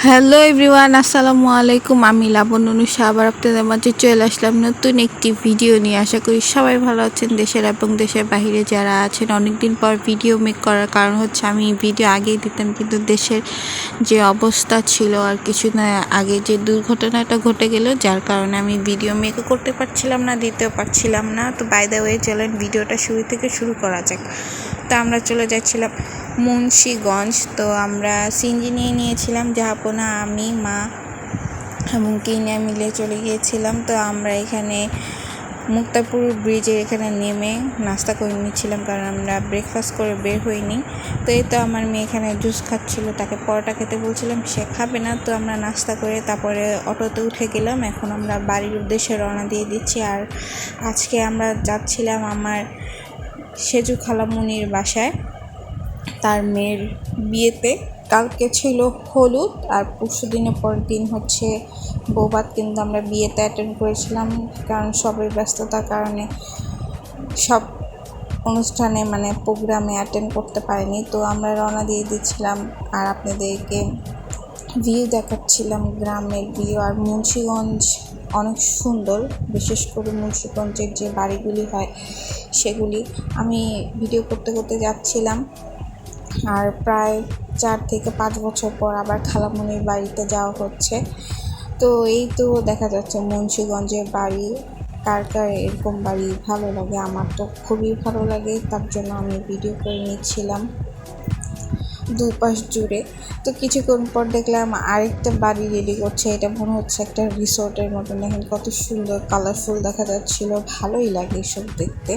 Hello everyone, আসসালামু আলাইকুম। আমি লাবণ্য অনুষা আবার আপনাদের মাঝে চলে আসলাম নতুন একটি ভিডিও নিয়ে। আশা করি সবাই ভালো আছেন, দেশের এবং দেশের বাইরে যারা আছেন। অনেকদিন পর ভিডিও মেক করার কারণ হচ্ছে আমি ভিডিও আগেই দিতাম, কিন্তু দেশের যে অবস্থা ছিল আর কিছু না আগে যে দুর্ঘটনাটা ঘটে গেল, যার কারণে আমি ভিডিও মেকও করতে পারছিলাম না, দিতেও পারছিলাম না। তো বাই দ্য ওয়ে, চলেন ভিডিওটা শুরু থেকে শুরু করা যাক। তো আমরা চলে যাচ্ছিলাম মুন্সিগঞ্জ। তো আমরা সিএনজি নিয়ে নিয়েছিলাম, জাহাপনা, আমি, মা এবং কিনে মিলে চলে গিয়েছিলাম। তো আমরা এখানে মুক্তাপুর ব্রিজের এখানে নেমে নাস্তা করে নিচ্ছিলাম, কারণ আমরা ব্রেকফাস্ট করে বের হইনি। তো এই তো আমার মেয়ে এখানে জুস খাচ্ছিল, তাকে পরোটা খেতে বলছিলাম, সে খাবে না। তো আমরা নাস্তা করে তারপরে অটোতে উঠে গেলাম। এখন আমরা বাড়ির উদ্দেশ্যে রওনা দিয়ে দিচ্ছি। আর আজকে আমরা যাচ্ছিলাম আমার সেজু খালামুনির বাসায়, তার মেয়ের বিয়েতে। কালকে ছিল হলুদ আর পরশু দিনের পরের দিন হচ্ছে বৌভাত, কিন্তু আমরা বিয়েতে অ্যাটেন্ড করেছিলাম, কারণ সবাই ব্যস্ততার কারণে সব অনুষ্ঠানে প্রোগ্রামে অ্যাটেন্ড করতে পারিনি। তো আমরা রওনা দিয়ে দিচ্ছিলাম আর আপনাদেরকে ভিউ দেখাচ্ছিলাম, গ্রামের ভিউ। আর মুন্সিগঞ্জ অনেক সুন্দর, বিশেষ করে মুন্সিগঞ্জের যে বাড়িগুলি হয় সেগুলি আমি ভিডিও করতে করতে যাচ্ছিলাম। আর প্রায় 4 থেকে 5 বছর পর আবার খালামণির বাড়িতে যাওয়া হচ্ছে। তো এই তো দেখা যাচ্ছে মুন্সিগঞ্জের বাড়ি। কার কার এরকম বাড়ি ভালো লাগে? আমার তো খুবই ভালো লাগে, তার জন্য আমি ভিডিও করে নিচ্ছিলাম দুপাশ জুড়ে। তো কিছুক্ষণ পর দেখলাম আরেকটা বাড়ি রেডি করছে, এটা মনে হচ্ছে একটা রিসোর্টের মতন। দেখেন কত সুন্দর কালারফুল দেখা যাচ্ছিল, ভালোই লাগে এসব দেখতে।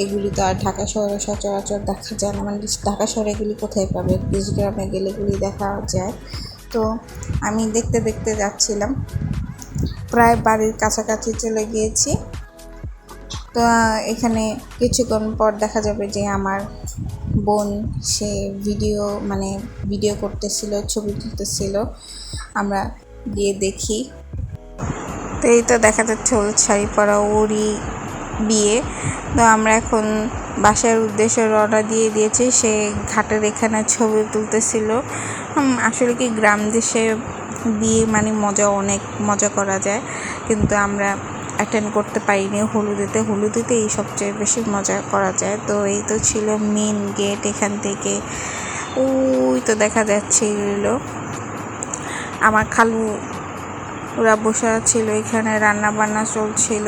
এগুলি তো আর ঢাকা শহরে সচরাচর দেখা যায় না, ঢাকা শহরে এগুলি কোথায় পাবে, গ্রামে গেলে এগুলি দেখা যায়। তো আমি দেখতে দেখতে যাচ্ছিলাম, প্রায় বাড়ির কাছাকাছি চলে গিয়েছি। তো এখানে কিছুক্ষণ পর দেখা যাবে যে আমার বোন সে ভিডিও করতেছিল, ছবি তুলতেছিল, আমরা গিয়ে দেখি। তো এই তো দেখা যাচ্ছে হলুদ শাড়ি পরা ওরই বিয়ে। তো আমরা এখন বাসার উদ্দেশ্যে রওনা দিয়ে দিয়েছি। সে ঘাটের এখানে ছবি তুলতেছিল। আসলে কি গ্রাম দেশে বিয়ে অনেক মজা করা যায়, কিন্তু আমরা অ্যাটেন্ড করতে পারিনি হলুদেতে এই সবচেয়ে বেশি মজা করা যায়। তো এই তো ছিল মেন গেট, এখান থেকে ওই তো দেখা যাচ্ছিল আমার খালু ওরা বসে ছিল, এখানে রান্না বান্না চলছিল।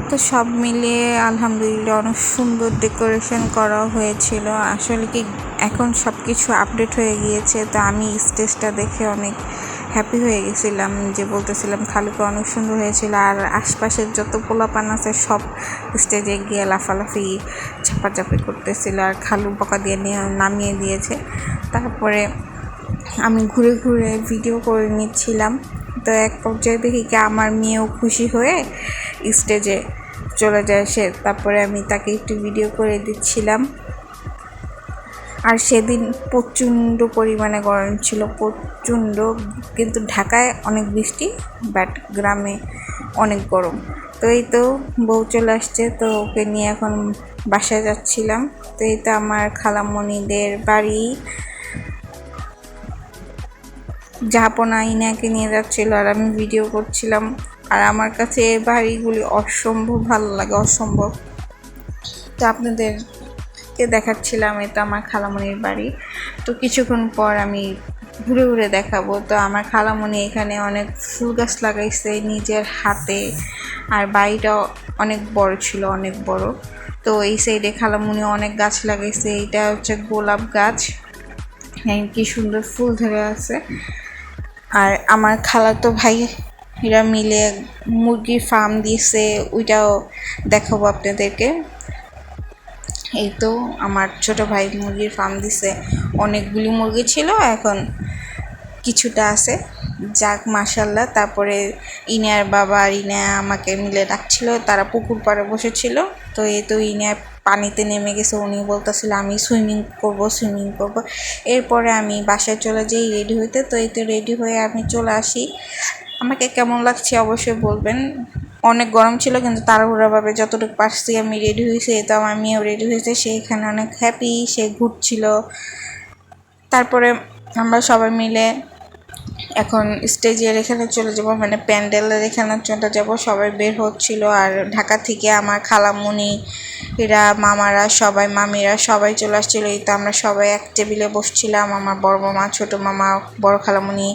তো সব মিলিয়ে আলহামদুলিল্লাহ অনেক সুন্দর ডেকোরেশন করা হয়েছিল। আসলে কি এখন সব কিছু আপডেট হয়ে গিয়েছে, তো আমি স্টেজটা দেখে অনেক হ্যাপি হয়ে গেছিলাম, যে বলতেছিলাম খালুকে অনেক সুন্দর হয়েছিল। আর আশপাশের যত পোলাপান আছে সব স্টেজে গিয়ে লাফালাফি চাপাচাপি করতেছিল, আর খালু বকা দিয়ে নামিয়ে দিয়েছে। তারপরে আমি ঘুরে ঘুরে ভিডিও করে নিচ্ছিলাম। তো এক পর্যায়ে দেখি কি আমার মেয়েও খুশি হয়ে স্টেজে চলে যায় সে, তারপরে আমি তাকে একটু ভিডিও করে দিচ্ছিলাম। আর সেদিন প্রচণ্ড পরিমাণে গরম ছিল, প্রচণ্ড। কিন্তু ঢাকায় অনেক বৃষ্টি, বাট গ্রামে অনেক গরম। তো এই তো বউ চলে আসছে, তো ওকে নিয়ে এখন বাসায় যাচ্ছিলাম। তো এই তো আমার খালামণিদের বাড়ি, জাহাপনা ইনাকে নিয়ে যাচ্ছিল আর আমি ভিডিও করছিলাম। আর আমার কাছে এই বাড়িগুলি অসম্ভব ভালো লাগে, অসম্ভব। তো আপনাদেরকে দেখাচ্ছিলাম, এটা আমার খালামণির বাড়ি। তো কিছুক্ষণ পর আমি ঘুরে ঘুরে দেখাবো। তো আমার খালামণি এখানে অনেক ফুল গাছ লাগাইছে নিজের হাতে, আর বাড়িটাও অনেক বড় ছিল, অনেক বড়। তো এই সাইডে খালামণি অনেক গাছ লাগাইছে, এটা হচ্ছে গোলাপ গাছ, কি সুন্দর ফুল ধরে আছে। আর আমার খালাতো ভাইরা মিলে মুরগির ফার্ম দিয়েছে, ওইটাও দেখাবো আপনাদেরকে। এই তো আমার ছোট ভাই মুরগির ফার্ম দিছে, অনেকগুলি মুরগি ছিল, এখন কিছুটা আছে, যাক মাশাল্লাহ। তারপরে ইনার বাবা আর ইনা আমাকে মিলে ডাকছিল, তারা পুকুর পাড়ে বসেছিল। তো এই তো ইনা পানিতে নেমে গেছে, উনি বলতেছিল আমি সুইমিং করব। এরপরে আমি বাসায় চলে যাই রেডি হইতে। তো এই তো রেডি হয়ে আমি চলে আসি। আমাকে কেমন লাগছে অবশ্যই বলবেন। অনেক গরম ছিল, কিন্তু তাড়াহুড়োভাবে যতটুকু পারছি আমি রেডি হয়েছি। তো আমার মেয়েও রেডি হয়েছে, সে এখানে অনেক হ্যাপি, সে ঘুরছিল। তারপরে আমরা সবাই মিলে এখন স্টেজের এখানে চলে যাব, মানে প্যান্ডেলের এখানে চলে যাব। সবাই বের হচ্ছিল, আর ঢাকা থেকে আমার খালামুনি এরা, মামারা সবাই, মামিরা সবাই চলে আসছিলো। এই তো আমরা সবাই এক টেবিলে বসছিলাম, আমার বড় মামা, ছোটো মামা, বড় খালামুনি,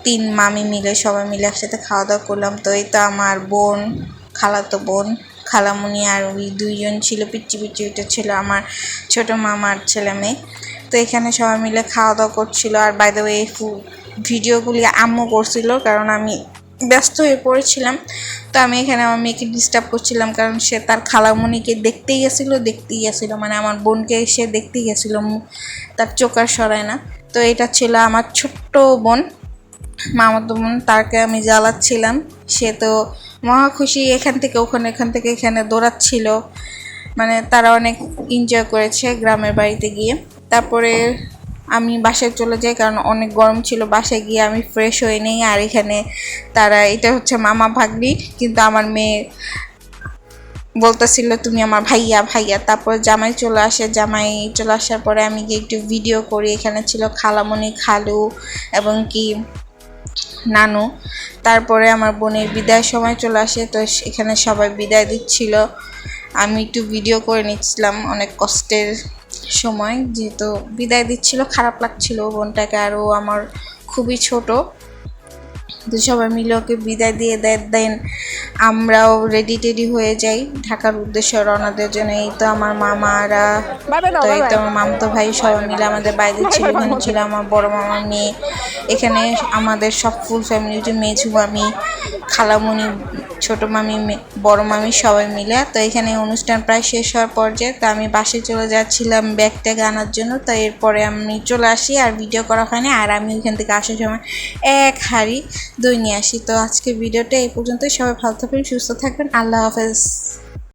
3 মামি মিলে সবাই মিলে একসাথে খাওয়া দাওয়া করলাম। তো এই তো আমার বোন, খালাতো বোন, খালামুনি আর ওই 2 জন ছিল পিচ্চি পিচ্চি, ওইটা ছিল আমার ছোটো মামার ছেলে মেয়ে। তো এখানে সবাই মিলে খাওয়া দাওয়া করছিল। আর বাই দ্য ওয়ে ভিডিওগুলি আম্মু করছিল, কারণ আমি ব্যস্ত হয়ে পড়েছিলাম। তো আমি এখানে আমার মেয়েকে ডিস্টার্ব করছিলাম, কারণ সে তার খালামুনিকে দেখতেই গেছিলো, মানে আমার বোনকে সে দেখতেই গেছিলো, তার চোখ আর সরায় না। তো এটা ছিল আমার ছোট্ট বোন, মামাতো বোন, তাকে আমি জ্বালাচ্ছিলাম। সে তো মহা খুশি, এখান থেকে এখানে দৌড়াচ্ছিল, মানে তারা অনেক এনজয় করেছে গ্রামের বাড়িতে গিয়ে। তারপরে আমি বাসায় চলে যাই, কারণ অনেক গরম ছিল। বাসায় গিয়ে আমি ফ্রেশ হয়ে নিই, আর এখানে তারা, এটা হচ্ছে মামা ভাগ্নি, কিন্তু আমার মেয়ে বলতেছিল তুমি আমার ভাইয়া ভাইয়া। তারপর জামাই চলে আসার পরে আমি গিয়ে একটু ভিডিও করি। এখানে ছিল খালামণি, খালু এবং কি নানু। তারপরে আমার বোনের বিদায়ের সময় চলে আসে, তো এখানে সবাই বিদায় দিচ্ছিল, আমি একটু ভিডিও করে নিচ্ছিলাম। অনেক কষ্টের সময়, যেহেতু বিদায় দিচ্ছিল, খারাপ লাগছিল বোনটাকে, আর ও আমার খুবই ছোট। তো সবাই মিলে ওকে বিদায় দিয়ে দেন আমরাও রেডি হয়ে যাই ঢাকার উদ্দেশ্যে রওনা দেওয়ার জন্য। এই তো আমার মামারা, তো এই তো আমার মামাতো ভাই সবাই মিলে আমাদের বাইরে ছিল। এখানে ছিল আমার বড় মামার মেয়ে, এখানে আমাদের সব ফুল ফ্যামিলি, যে মেজু মামি, খালামণি, ছোট মামি, বড় মামি সবাই মিলে। তো এখানে অনুষ্ঠান প্রায় শেষ হওয়ার পর্যায়ে, তো আমি বাসে চলে যাচ্ছিলাম ব্যাগ ট্যাগ আনার জন্য। তো এরপরে আমি চলে আসি, আর ভিডিও করা হয়নি। আর আমি ওইখান থেকে আসার সময় 1 হাঁড়ি দই নিয়ে আসি। তো আজকে ভিডিওটা এই পর্যন্তই। সবাই ভালো থাকবেন, সুস্থ থাকবেন, আল্লাহ হাফেজ।